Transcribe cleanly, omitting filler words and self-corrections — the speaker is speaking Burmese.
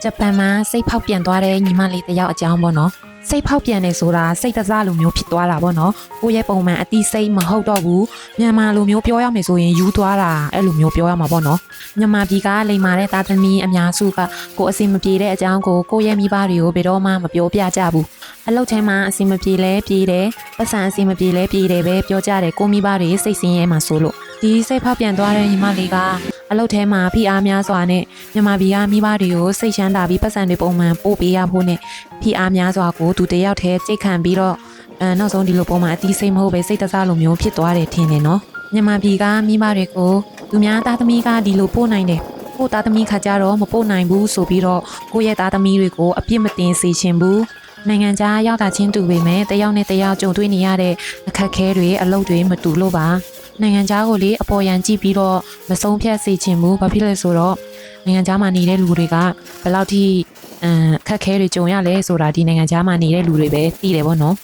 ဂျပန်မှာစိတ်ဖောက်ပြန်သွားတဲ့ညီမလေးတစ်ယောက်အကြောင်းပေါ့နော်စိတ်ဖောက်ပြန်နေဆိုတာစိတ်တစားလိုမျိုးဖြစ်သွားတာပေါ့နော်ကိုယ့်ရဲ့ပုံမှန်အတိစိတ်မဟုတ်တော့ဘူးမြန်မာလိုမျိုးပြောရမယ်ဆိုရင်ယူသွားတာအဲ့လိုမျိုးပြောရမှာပေါ့နော်မြန်မာပြည်ကလိမ်မာတဲ့သားသမီးအများစုကကိုယ်အစင်မပြေတဲ့အကြောင်းကိုကိုယ့်ရဲ့မိဘတွေကိုဘယ်တော့မှမပြောပြကြဘူးအလုပ်ထဲမှာအစင်မပြေလဲပြေတယ်ပတ်စံအစင်မပြေလဲပြေတယ်ပဲပြောကြတယ်ကိုမိဘတွေစိတ်ဆင်းရဲမှဆိုလို့ဒီစိတ်ဖောက်ပြန်သွားတဲ့ညီမလေးကအလုပ်ထဲမှာဖိအားများစွာနဲ့မြန်မာပြည်ကမိဘတွေကိုစိတ်ချမ်းသာပြီးပတ်စံတွေပုံမှန်ပို့ပေးရဖို့နဲ့ဖိအားများစွာကိုသူတယောက်တည်းကြိတ်ခံပြီးတော့နောက်ဆုံးဒီလိုပုံမှန်အတီးစိတ်မဟုတ်ပဲစိတ်တစားလိုမျိုးဖြစ်သွားတယ်ထင်တယ်နော်မြန်မာပြည်ကမိဘတွေကိုသူများသားသမီးကဒီလိုပို့နိုင်တယ်ကိုသားသမီးခါကြတော့မပို့နိုင်ဘူးဆိုပြီးတော့ကိုရဲ့သားသမီးတွေကိုအပြစ်မတင်စေချင်ဘူးနိုင်ငံခြားရောက်တာချင်းတူပေမဲ့တယောက်နဲ့တယောက်ကြုံတွေ့နေရတဲ့အခက်အခဲတွေအလုပ်တွေမတူလို့ပါနိုင်ငံခြားကိုလေအပေါ်ရန်ကြည့်ပြီးတော့မဆုံးဖြတ်စေချင်ဘူးဘာဖြစ်လဲဆိုတော့နိုင်ငံခြားမှာနေတဲ့လူတွေကဘယ်လောက်ထိခက်ခဲတွေကြုံရလဲဆိုတာဒီနိုင်ငံခြားမှာနေတဲ့လူတွေပဲသိတယ်ပေါ့နော်